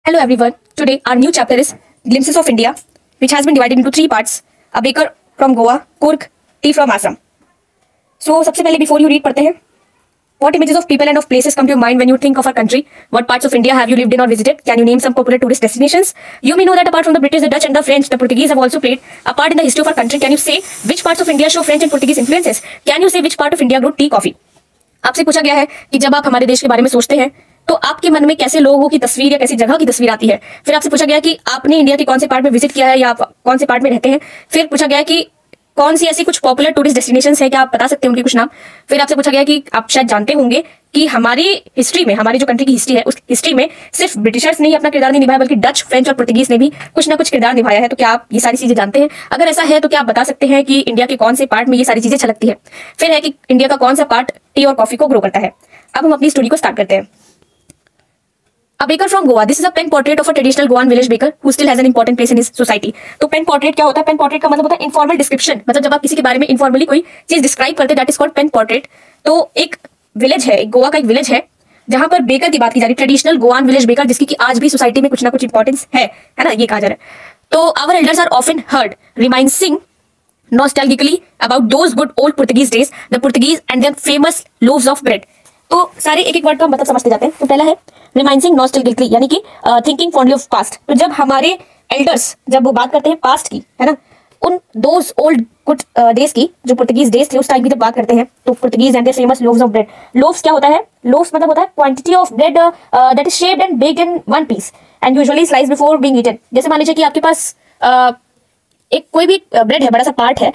Hello everyone. Today our new chapter is Glimpses of India, which has been divided into three parts: a baker from Goa, Kurg, tea from Assam. So सबसे पहले before you read पढ़ते हैं. What images of people and of places come to your mind when you think of our country? What parts of India have you lived in or visited? Can you name some popular tourist destinations? You may know that apart from the British, the Dutch and the French, the Portuguese have also played a part in the history of our country. Can you say which parts of India show French and Portuguese influences? Can you say which part of India grew tea, coffee? आपसे पूछा गया है कि जब आप हमारे देश के बारे में सोचते हैं तो आपके मन में कैसे लोगों की तस्वीर या कैसी जगह की तस्वीर आती है। फिर आपसे पूछा गया कि आपने इंडिया के कौन से पार्ट में विजिट किया है या आप कौन से पार्ट में रहते हैं। फिर पूछा गया कि कौन सी ऐसी कुछ पॉपुलर टूरिस्ट डेस्टिनेशंस है, क्या आप बता सकते हैं उनके कुछ नाम। फिर आपसे पूछा गया कि आप शायद जानते होंगे कि हमारी हिस्ट्री में, हमारी जो कंट्री की हिस्ट्री है, उस हिस्ट्री में सिर्फ ब्रिटिशर्स ने ही अपना किरदार नहीं निभाया बल्कि डच, फ्रेंच और पुर्तगीज ने भी कुछ ना कुछ किरदार निभाया है। तो क्या आप ये सारी चीजें जानते हैं? अगर ऐसा है तो क्या आप बता सकते हैं कि इंडिया के कौन से पार्ट में ये सारी चीजें छलकती है। फिर है कि इंडिया का कौन सा पार्ट टी और कॉफी को ग्रो करता है। अब हम अपनी स्टोरी को स्टार्ट करते हैं। A baker from Goa. This is a pen portrait of a traditional Goan village baker who still has an important place in his society. तो पेन पोर्ट्रेट क्या होता है? पेन पोर्ट्रेट का मतलब होता है इनफॉर्मल डिस्क्रिप्शन, मतलब जब आप किसी के बारे में इनफॉर्मली कोई चीज डिस्क्राइब करते हैं, that is called pen portrait. तो एक विलेज है, एक गोवा का एक विलेज है जहां पर बेकर की बात की जा रही है, ट्रेडिशनल गोवान विलेज बेकर, जिसकी कि आज भी सोसाइटी में कुछ ना कुछ इंपॉर्टेंस है ना, ये कहा जा रहा है। तो our elders are often heard reminiscing nostalgically about those good old Portuguese days, the Portuguese and their famous loaves of bread. तो सारे एक एक वर्ड का मतलब समझते जाते हैं। तो पहला है रिमाइंसिंग नॉस्टैल्जिकली, यानी कि थिंकिंग फॉन्डली ऑफ पास्ट। तो जब हमारे एल्डर्स जब वो बात करते हैं पास्ट की, है ना, उन दोज ओल्ड गुड डेज की, जो पुर्तगीज डेज थे उस टाइम की जब बात करते हैं, तो Portuguese and their famous loaves of bread. Loaves क्या होता है? लोव्स मतलब होता है quantity of bread that is shaped and baked in one piece and usually sliced before being eaten. जैसे मान लीजिए कि आपके पास एक कोई भी ब्रेड है, बड़ा सा पार्ट है।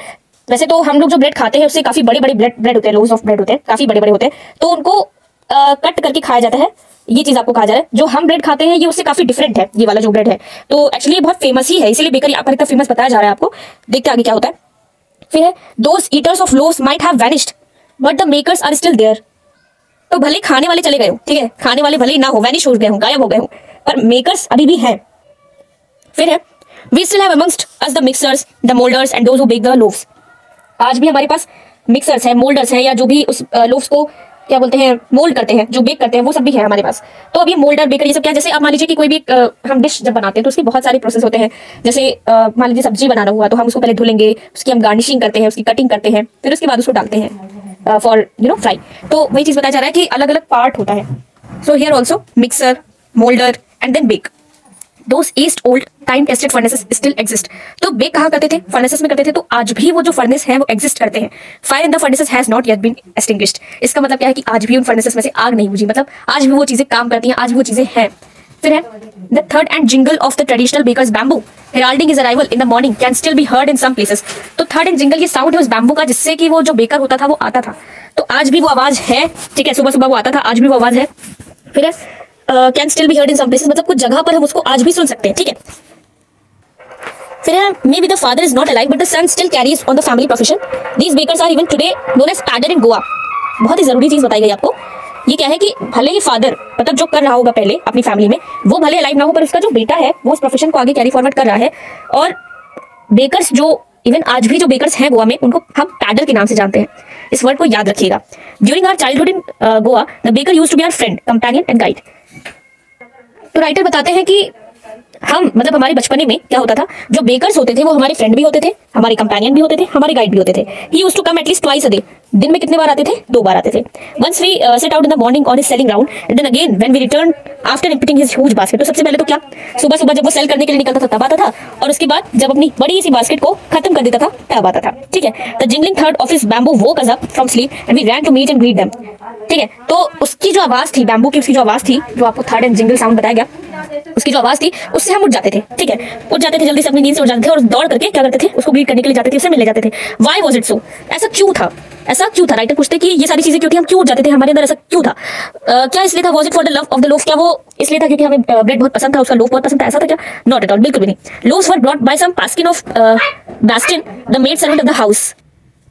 वैसे तो हम लोग जो ब्रेड खाते हैं उससे काफी बड़े बड़े ब्रेड होते हैं, लोव्स ऑफ ब्रेड होते हैं, काफी बड़े बड़े होते हैं, तो उनको कट करके खाया जाता है। ये चीज आपको कहा जा रहा है। जो हम ब्रेड खाते हैं ये उससे काफी डिफरेंट है, ये वाला जो ब्रेड है। तो एक्चुअली ये बहुत फेमस ही है, इसीलिए बेकर यहाँ पर इतना फेमस बताया जा रहा है आपको। देखते आगे क्या होता है। फिर है those eaters of loaves might have vanished but the makers are still there. तो भले खाने वाले चले गए हो, ठीक है, खाने वाले भले ही ना हो, वैनिश हो गए हो, गायब हो गए हो, पर मेकर्स अभी भी हैं। फिर है We still have amongst us the mixers, the molders and those who bake the loaves. आज भी हमारे पास मिक्सर्स हैं, मोल्डर्स हैं, या जो भी उस लोव्स को क्या बोलते हैं, मोल्ड करते हैं, जो बेक करते हैं, वो सब भी है हमारे पास। तो अब ये मोल्डर, बेकर, ये सब क्या, जैसे आप मान लीजिए कि कोई भी हम डिश जब बनाते हैं तो उसके बहुत सारे प्रोसेस होते हैं। जैसे मान लीजिए सब्जी बनाना हुआ तो हम उसको पहले धुलेंगे, उसकी हम गार्निशिंग करते हैं, उसकी कटिंग करते हैं, फिर उसके बाद उसको डालते हैं फॉर फ्राई। तो वही चीज बताया जा रहा है कि अलग अलग पार्ट होता है। So here also mixer, moulder and then bake. Those east old time tested furnaces still exist. तो बेक कहाँ करते थे? फर्नेसेस में करते थे। तो आज भी वो जो फर्नेस है वो एग्जिस्ट करते हैं। Fire in the furnaces has not yet been extinguished. इसका मतलब क्या है कि आज भी उन फर्नेसेस में से आग नहीं बुझी, मतलब आज भी वो चीजें काम करती हैं, आज भी वो चीजें हैं। फिर है द थर्ड and jingle of the traditional bakers bamboo heralding his arrival in the morning can still be heard in some places. तो थर्ड एंड जिंगल ये साउंड है उस बैम्बू का, जिससे कि वो जो बेकर होता था वो आता था। तो आज भी वो आवाज है, ठीक है, सुबह सुबह वो आता था, आज भी वो आवाज है। फिर है can still be heard in some places, मतलब कुछ जगह पर हम उसको आज भी सुन सकते हैं, ठीक है। फिर maybe the father is not alive but the son still carries on the family profession. These bakers are even today known as पैडर इन गोवा। बहुत ही जरूरी चीज बताई गई आपको। ये क्या है कि भले ही फादर मतलब जो कर रहा होगा पहले अपनी फैमिली में, वो भले अलाइव ना हो, पर उसका जो बेटा है वो उस प्रोफेशन को आगे कैरी फॉरवर्ड कर रहा है। और बेकर्स जो इवन आज भी जो बेकर्स हैं गोवा में, उनको हम पैडर के नाम से जानते हैं। इस वर्ड को याद रखिएगा। During our childhood in Goa the baker used to be our friend, companion and guide. तो राइटर बताते हैं कि हम मतलब हमारे बचपने में क्या होता था, जो बेकर्स होते थे वो हमारे फ्रेंड भी होते थे, हमारे कंपेनियन भी होते थे, हमारे गाइड भी होते थे। He used to come at least twice a day. दिन में कितने बार आते थे? 2 बार आते थे। Once we set out in the morning on his selling round and then again when we return after emptying his huge basket. तो सबसे पहले तो क्या, सुबह सुबह जब वो सेल करने के लिए निकलता था तब आता था, और उसके बाद जब अपनी बड़ी सी बास्केट को खत्म कर देता था तब आता था, ठीक है। द जिंगलिंग थर्ड of his bamboo woke us up from sleep and we ran to meet and greet them, ठीक है। तो उसकी जो आवाज थी, बैम्बू की उसकी जो आवाज थी, जो आपको थर्ड एंड जिंगल साउंड बताया गया, उसकी जो आवाज थी उससे हम उठ जाते थे, ठीक है, उठ जाते थे, जल्दी से अपनी नींद से उठ जाते थे और दौड़ करके क्या करते थे, उसको ग्रीट करने के लिए जाते थे, उससे मिलने जाते थे। Why was it so? ऐसा क्यों था? ऐसा क्यों था? राइटर पूछते कि ये सारी चीजें क्यों थी, हम क्यों उठ जाते थे, हमारे अंदर ऐसा क्यों था? क्या इसलिए था? Was it for the love of the loaf? क्या वो इसलिए था क्योंकि हमें ब्रेड बहुत पसंद था, उसका लोफ बहुत पसंद था, ऐसा था क्या? नॉट एट ऑल, बिल्कुल भी नहीं। Loaves were brought by some Paskin of Bastin the maid servant of the house.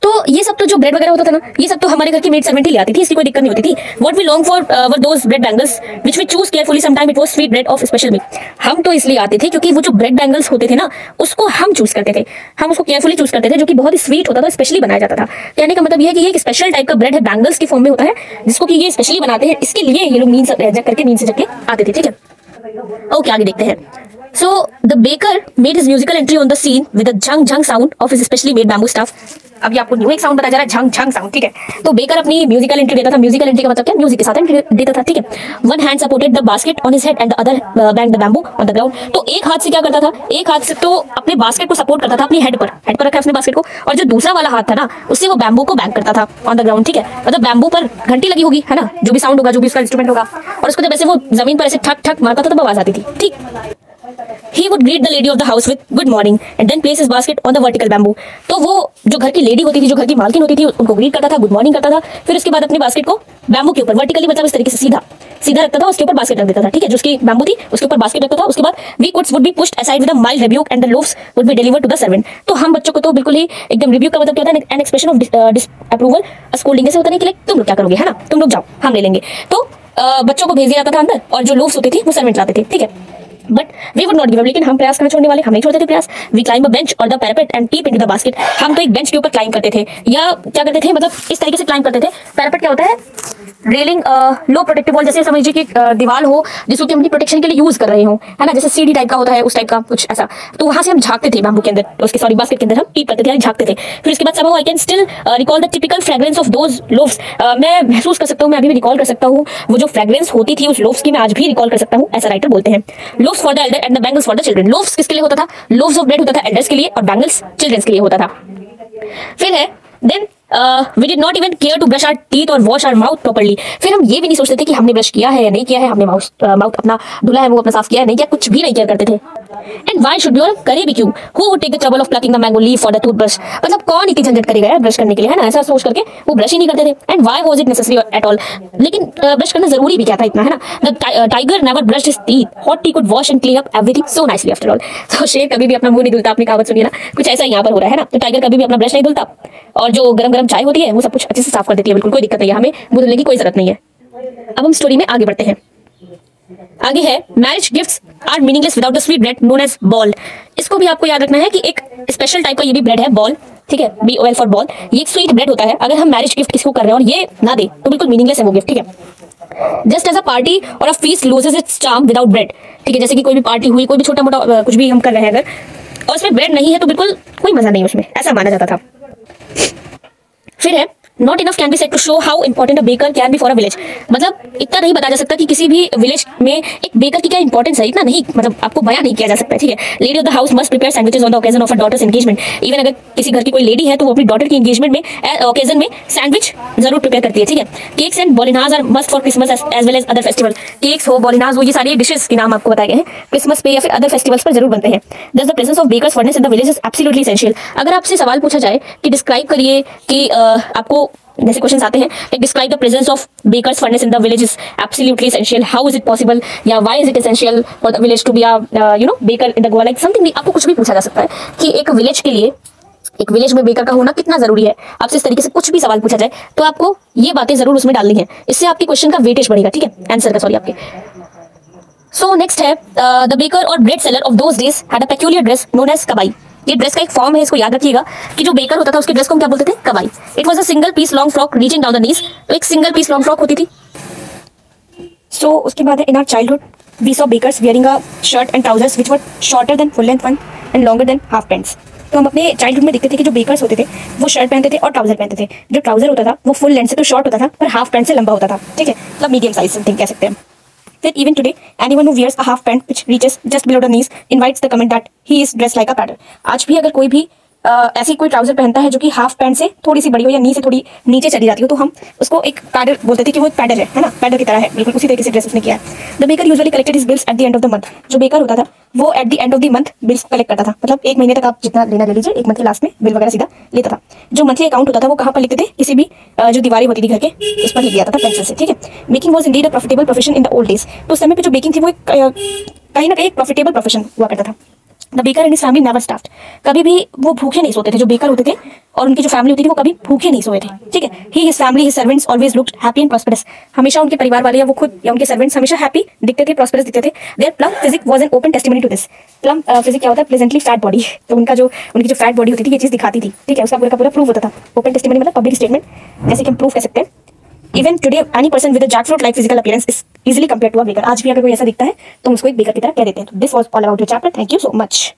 तो ये सब तो जो ब्रेड वगैरह होता था ना, ये सब तो हमारे घर की मेड सर्वेंट ही ले आती थी, इसकी कोई दिक्कत नहीं होती थी। What we long for were those bread bangles which we choose carefully, sometime it was sweet bread of special milk. हम तो इसलिए आते थे क्योंकि वो जो ब्रेड बैंगल्स होते थे ना, उसको हम चूज करते थे, हम उसको केयरफुली चूज करते थे, जो कि बहुत ही स्वीट होता था, स्पेशली बनाया जाता था। कहने का मतलब ये है कि ये एक स्पेशल टाइप का ब्रेड है, बैंगल्स के फॉर्म में होता है, जिसको कि ये स्पेशली बनाते हैं, इसके लिए ये लोग नींद से जग करके नींद से जग के आते थे, ठीक है। ओके, आगे देखते हैं। So the baker made his musical entry on the scene with a Jhang Jhang sound of his specially made bamboo staff. अभी आपको न्यू एक साउंड बताया जा रहा है, झंग झंग साउंड, ठीक है। तो बेकर अपनी म्यूजिकल एंट्री देता था। म्यूजिकल एंट्री का मतलब क्या, म्यूजिक के साथ एंट्री देता था, ठीक है। One hand supported the basket on his head and the other bang the bamboo on the ground. तो एक हाथ से क्या करता था, एक हाथ से तो अपने बास्केट को सपोर्ट करता था अपनी हेड पर रखा है उसने बास्केट को, और जो दूसरा वाला हाथ था ना, उससे वो बैम्बू को बैंग करता था ऑन द ग्राउंड, ठीक है। मतलब बैम्बू पर घंटी लगी होगी, है ना, जो भी साउंड होगा, जो भी उसका इंस्ट्रूमेंट होगा, और उसको जब ऐसे वो जमीन पर ऐसे ठक ठक मारता था तब आवाज आती थी, ठीक। He would greet the lady of the house with good morning and then place his basket on the vertical bamboo. तो वो जो घर की लेडी होती थी, जो घर की मालकिन होती थी, उनको ग्रीट करता था, गुड मॉर्निंग करता था। फिर उसके बाद अपने बास्केट को बैम्बू के ऊपर वर्टिकली, मतलब इस तरीके से सीधा रखता था, उसके ऊपर बास्केट रख देता था, ठीक है। जो उसकी बैम्बू थी उसके ऊपर बास्केट रखता था। उसके बाद we kids would be pushed aside with a mild rebuke and the loaves would be delivered to the servant. तो हम बच्चों को तो बिल्कुल ही एकदम रिब्यूक का मतलब क्या होता है, an expression of disapproval, scolding से होता नहीं कि लाइक तुम लोग क्या करोगे, है ना, तुम लोग जाओ, हम ले लेंगे। तो बच्चों को भेज दिया जाता था अंदर, और जो लोव्स होते थे वो सर्वेंट लाते थे, ठीक है। But we would not give up, लेकिन हम प्रयास करना छोड़ने वाले, हम नहीं छोड़ते थे प्रयास। वी क्लाइंब अ बेंच और the parapet and tip into the basket. हम तो एक बेंच के ऊपर क्लाइंब करते थे, या क्या करते थे, मतलब इस तरीके से क्लाइंब करते थे। पैरापेट क्या होता है, रेलिंग, लो प्रोटेक्टिव वॉल, जैसे समझिए कि दीवार हो जिसको कि हम अपनी प्रोटेक्शन के लिए यूज कर रहे हो, है ना, जैसे सीढ़ी टाइप का होता है, उस टाइप का कुछ ऐसा। तो वहां से हम झांकते थे बैम्बू के अंदर, उसके सॉरी बास्केट के अंदर हम टीप करते थे, यानी झांकते थे। फिर उसके बाद सब I can still recall the typical fragrance of those loaves. मैं महसूस कर सकता हूँ, मैं अभी भी रिकॉल कर सकता हूँ वो जो फ्रेग्रेंस होती थी उस लोव्स की, मैं आज भी रिकॉल कर सकता हूँ, ऐसा राइटर बोलते हैं। Loaves for the Elder and the bangles for the children. Loaves किसके लिए होता था, लोव्स ऑफ ब्रेड होता था एल्डर्स के लिए, और बैंगल्स चिल्ड्रंस के लिए होता था। फिर है then we did not even care to brush our teeth और वॉश आवर माउथ प्रॉपर्ली। फिर हम ये भी नहीं सोचते थे कि हमने ब्रश किया है या नहीं किया है, हमने माउथ अपना धुला है, वो अपना साफ किया है नहीं किया, कुछ भी नहीं केयर करते थे। एंड व्हाई शुड बी, और करे भी क्यों, who would take the trouble of plucking the mango leaf for the toothbrush. मतलब कौन इतनी झंझट करेगा यार ब्रश करने के लिए, है ना, ऐसा सोच करके वो ब्रश ही नहीं करते थे। And why was it necessary at all, लेकिन ब्रश करना जरूरी भी क्या था इतना, है ना। The tiger never brushed his teeth, hot T could wash and clean up everything so nicely after all. तो शेर कभी भी अपना मुंह नहीं धुलता, आपने कहावत सुनी ना, कुछ ऐसा यहाँ पर हो रहा है ना। तो टाइगर कभी भी अपना ब्रश नहीं धुलता, और जो गरम गरम चाय होती है वो सब कुछ अच्छे से साफ कर देती है, बिल्कुल कोई दिक्कत नहीं है, हमें मुंह धुलने की कोई जरूरत नहीं है। अब हम स्टोरी में आगे बढ़ते हैं। आगे है marriage gifts are meaningless without the sweet bread known as bol. इसको भी आपको याद रखना है कि एक स्पेशल टाइप का ये भी ब्रेड है, बॉल, ठीक है, BOL फॉर बॉल। ये एक स्वीट ब्रेड होता है। अगर हम मैरिज गिफ्ट किसी को कर रहे हैं और ये ना दे तो बिल्कुल मीनिंगलेस है वो गिफ्ट, ठीक है। जस्ट एज अ पार्टी और अ feast loses it's charm without bread, ठीक है। जैसे कि कोई भी पार्टी हुई, कोई भी छोटा मोटा कुछ भी हम कर रहे हैं अगर, और उसमें ब्रेड नहीं है तो बिल्कुल कोई मजा नहीं उसमें, ऐसा माना जाता था। फिर है not enough can be said to show how important a baker can be for a village. मतलब इतना नहीं बताया जा सकता कि किसी भी विलेज में एक बेकर की क्या इंपॉर्टेंस है, इतना नहीं, मतलब आपको बयान नहीं किया जा सकता है, ठीक है। Lady of the house must prepare sandwiches on the occasion of a daughter's engagement. Even अगर किसी घर की कोई लेडी है तो वो अपनी डॉटर की एंगेजमेंट में ओकेजन में सैंडविच जरूर प्रिपेयर करती है, ठीक है। केक्स एंड बॉलिनाज are must for Christmas as well as other festival. Cakes हो, बॉलिनाज हो, ये सारी डिशेस के नाम आपको बताए गए हैं, क्रिसमस पे या फिर अदर फेस्टिवल्स पर जरूर बनते हैं। Thus the presence of bakers furnace in the village is absolutely essential. अगर आपसे सवाल पूछा जाए कि डिस्क्राइब करिए कि आपको जैसे क्वेश्चंस आते हैं, like describe the presence of bakers furnace in the village is absolutely essential, how is it possible, या why is it essential for the village to be baker in the Goa, like something भी आपको कुछ भी पूछा जा सकता है कि एक विलेज के लिए, एक विलेज में बेकर का होना कितना जरूरी है। आपसे इस तरीके से कुछ भी सवाल पूछा जाए तो आपको ये बातें जरूर उसमें डालनी है, इससे आपके क्वेश्चन का वेटेज बढ़ेगा, ठीक है, आंसर का, सॉरी आपके। सो नेक्स्ट है द बेकर और bread seller of those days had a peculiar dress known as कबाई। ये ड्रेस का एक फॉर्म है, इसको याद रखिएगा कि जो बेकर होता था उसके ड्रेस को हम क्या बोलते थे, कबाई। It was a single piece long frock reaching down the knees. तो एक सिंगल पीस लॉन्ग फ्रॉक होती थी। सो उसके बाद है in our childhood we saw bakers wearing a shirt and trousers which were shorter than full length one and longer than half pants. तो हम अपने चाइल्डहुड में देखते थे कि जो बेकर्स होते थे वो शर्ट पहनते थे और ट्राउजर पहनते थे। जो ट्राउजर होता था वो फुल लेंथ से तो शॉर्ट होता था, पर हाफ पैंट से लंबा होता था, ठीक है, मतलब मीडियम साइज समथिंग कह सकते हैं। That even today, anyone who wears a half pant which reaches just below the knees invites the comment that he is dressed like a paddler. आज भी अगर कोई भी ऐसी कोई ट्राउजर पहनता है जो कि हाफ पैंट से थोड़ी सी बड़ी हो या नी से थोड़ी नीचे चली जाती हो, तो हम उसको एक पैडल बोलते थे कि वो एक पैडल है ना, पैडल की तरह है, बिल्कुल उसी तरीके से ड्रेस उसने किया है। The baker usually collected his bills at the end of the month. जो बेकर होता था वो at the end of the month bills collect करता था, मतलब एक महीने तक आप जितना लेना ले लीजिए, एक मंथ के लास्ट में बिल वगैरह सीधा लेता था। जो मंथली अकाउंट होता था वो कहाँ पर लिखते थे, किसी भी जो दीवारें होती थी घर के उस पर लिख दिया था पेंसिल से, ठीक है। Baking was indeed a profitable profession in the old days. तो उस समय पे जो बेकिंग थी वो कहीं ना कहीं एक प्रॉफिटेबल प्रोफेशन हुआ करता था। The baker and his family never starved. कभी भी वो भूखे नहीं सोते थे, जो बेकर होते थे और उनकी जो फैमिली होती थी वो कभी भूखे नहीं सोए थे, ठीक है। He his family his servants always looked happy and prosperous. हमेशा उनके परिवार वाले या वो खुद या उनके सर्वेंट्स हमेशा हैप्पी दिखते थे, प्रॉस्पेरस दिखते थे। Their plump physique was an open testimony to this. Plump physique क्या होता है, प्लेजेंटली फैट बॉडी। तो उनकी जो फैट बॉडी होती थी ये चीज दिखाती थी, ठीक है, उसका पूरा प्रूफ होता था। ओपन टेस्टिमनी मतलब पब्लिक स्टेटमेंट, जैसे कि हम प्रूफ कह सकते हैं even today any person with a jackfruit like physical appearance is easily compared to a baker. आज भी अगर कोई ऐसा दिखता है तो हम उसको एक बेकर की तरह कह देते हैं। तो this was all about your chapter. Thank you so much.